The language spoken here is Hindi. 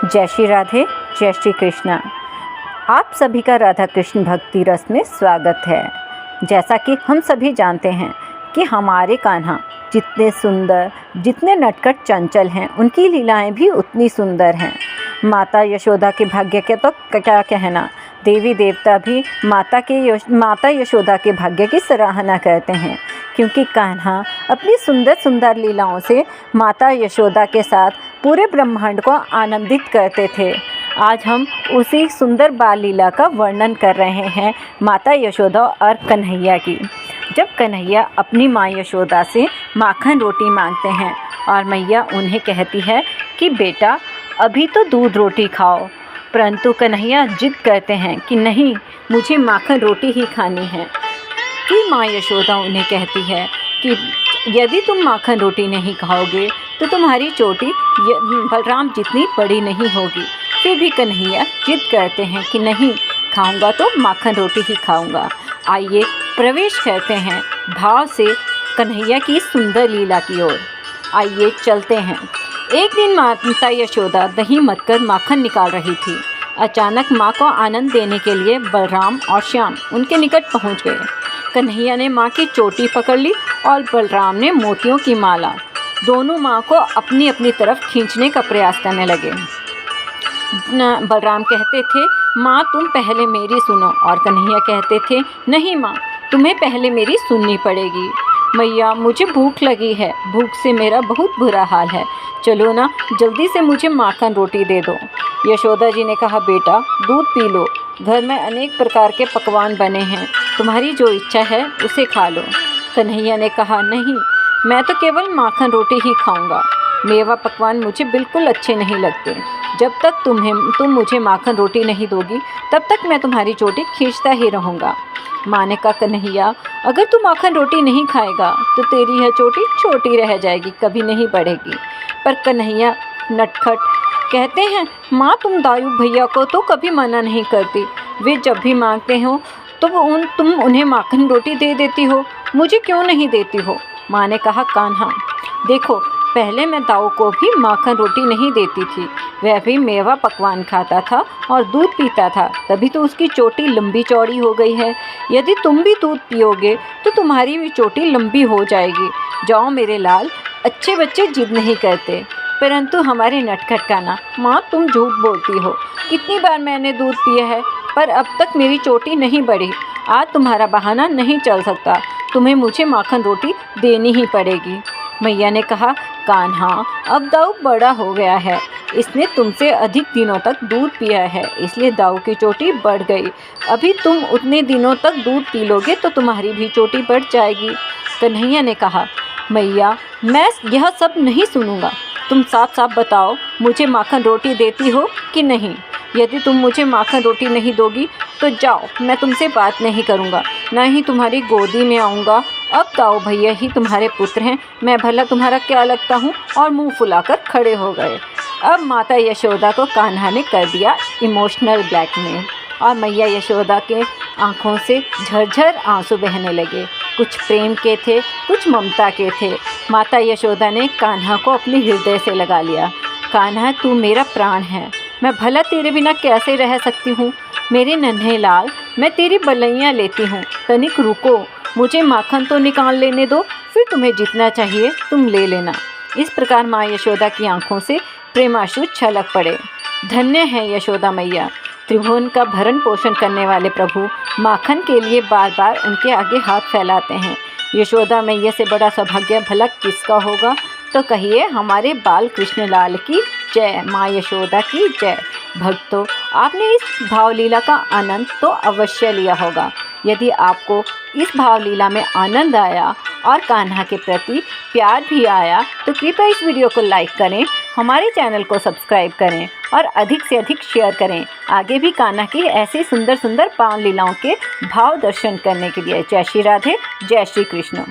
जय श्री राधे, जय श्री कृष्णा। आप सभी का राधा कृष्ण भक्ति रस में स्वागत है। जैसा कि हम सभी जानते हैं कि हमारे कान्हा जितने सुंदर, जितने नटखट चंचल हैं, उनकी लीलाएं भी उतनी सुंदर हैं। माता यशोदा के भाग्य के तो क्या कहना, देवी देवता भी माता यशोदा के भाग्य की सराहना करते हैं, क्योंकि कान्हा अपनी सुंदर सुंदर लीलाओं से माता यशोदा के साथ पूरे ब्रह्मांड को आनंदित करते थे। आज हम उसी सुंदर बाल लीला का वर्णन कर रहे हैं, माता यशोदा और कन्हैया की। जब कन्हैया अपनी माँ यशोदा से माखन रोटी मांगते हैं और मैया उन्हें कहती है कि बेटा अभी तो दूध रोटी खाओ, परंतु कन्हैया जिद करते हैं कि नहीं, मुझे माखन रोटी ही खानी है। कि माँ यशोदा उन्हें कहती है कि यदि तुम माखन रोटी नहीं खाओगे तो तुम्हारी चोटी बलराम जितनी बड़ी नहीं होगी। फिर भी कन्हैया जिद करते हैं कि नहीं, खाऊंगा तो माखन रोटी ही खाऊंगा। आइए प्रवेश करते हैं भाव से कन्हैया की सुंदर लीला की ओर। आइए चलते हैं। एक दिन माता यशोदा दही मथकर माखन निकाल रही थी। अचानक माँ को आनंद देने के लिए बलराम और श्याम उनके निकट पहुँच गए। कन्हैया ने माँ की चोटी पकड़ ली और बलराम ने मोतियों की माला। दोनों माँ को अपनी अपनी तरफ खींचने का प्रयास करने लगे। बलराम कहते थे, माँ तुम पहले मेरी सुनो, और कन्हैया कहते थे, नहीं माँ, तुम्हें पहले मेरी सुननी पड़ेगी। मैया मुझे भूख लगी है, भूख से मेरा बहुत बुरा हाल है, चलो ना जल्दी से मुझे माखन रोटी दे दो। यशोदा जी ने कहा, बेटा दूध पी लो, घर में अनेक प्रकार के पकवान बने हैं, तुम्हारी जो इच्छा है उसे खा लो। कन्हैया ने कहा, नहीं, मैं तो केवल माखन रोटी ही खाऊंगा, मेवा पकवान मुझे बिल्कुल अच्छे नहीं लगते। जब तक तुम मुझे माखन रोटी नहीं दोगी तब तक मैं तुम्हारी चोटी खींचता ही रहूँगा। माँ ने कहा, कन्हैया अगर तू माखन रोटी नहीं खाएगा तो तेरी यह चोटी छोटी रह जाएगी, कभी नहीं बढ़ेगी। पर कन्हैया नटखट कहते हैं, माँ तुम दाऊ भैया को तो कभी मना नहीं करती, वे जब भी मांगते हो तो तुम उन्हें माखन रोटी दे देती हो, मुझे क्यों नहीं देती हो। माँ ने कहा, कान्हा देखो, पहले मैं दाऊ को भी माखन रोटी नहीं देती थी, वह भी मेवा पकवान खाता था और दूध पीता था, तभी तो उसकी चोटी लंबी चौड़ी हो गई है। यदि तुम भी दूध पियोगे तो तुम्हारी भी चोटी लंबी हो जाएगी। जाओ मेरे लाल, अच्छे बच्चे जिद नहीं करते। परंतु हमारे नटखट कान्हा, माँ तुम झूठ बोलती हो, कितनी बार मैंने दूध पिया है पर अब तक मेरी चोटी नहीं बढ़ी। आज तुम्हारा बहाना नहीं चल सकता, तुम्हें मुझे माखन रोटी देनी ही पड़ेगी। मैया ने कहा, कान्हा अब दाऊ बड़ा हो गया है, इसने तुमसे अधिक दिनों तक दूध पिया है, इसलिए दाऊ की चोटी बढ़ गई। अभी तुम उतने दिनों तक दूध पी लोगे तो तुम्हारी भी चोटी बढ़ जाएगी। कन्हैया ने कहा, मैया मैं यह सब नहीं सुनूंगा, तुम साफ साफ बताओ, मुझे माखन रोटी देती हो कि नहीं। यदि तुम मुझे माखन रोटी नहीं दोगी तो जाओ, मैं तुमसे बात नहीं करूँगा, ना ही तुम्हारी गोदी में आऊँगा। अब दाऊ भैया ही तुम्हारे पुत्र हैं, मैं भला तुम्हारा क्या लगता हूँ। और मुंह फुलाकर खड़े हो गए। अब माता यशोदा को कान्हा ने कर दिया इमोशनल ब्लैकमेल, और मैया यशोदा के आँखों से झरझर आंसू बहने लगे। कुछ प्रेम के थे, कुछ ममता के थे। माता यशोदा ने कान्हा को अपने हृदय से लगा लिया। कान्हा तू मेरा प्राण है, मैं भला तेरे बिना कैसे रह सकती हूँ। मेरे नन्हे लाल, मैं तेरी बलैया लेती हूँ, तनिक रुको, मुझे माखन तो निकाल लेने दो, फिर तुम्हें जितना चाहिए तुम ले लेना। इस प्रकार माँ यशोदा की आंखों से प्रेमाश्रु छलक पड़े। धन्य है यशोदा मैया, त्रिभुवन का भरण पोषण करने वाले प्रभु माखन के लिए बार बार उनके आगे हाथ फैलाते हैं। यशोदा मैया से बड़ा सौभाग्य भला किसका होगा। तो कहिए हमारे बाल कृष्ण लाल की जय, माँ यशोदा की जय। भक्तों, आपने इस भावलीला का आनंद तो अवश्य लिया होगा। यदि आपको इस भावलीला में आनंद आया और कान्हा के प्रति प्यार भी आया तो कृपया इस वीडियो को लाइक करें, हमारे चैनल को सब्सक्राइब करें और अधिक से अधिक शेयर करें। आगे भी कान्हा की ऐसी सुंदर सुंदर बाल लीलाओं के भाव दर्शन करने के लिए। जय श्री राधे, जय श्री कृष्ण।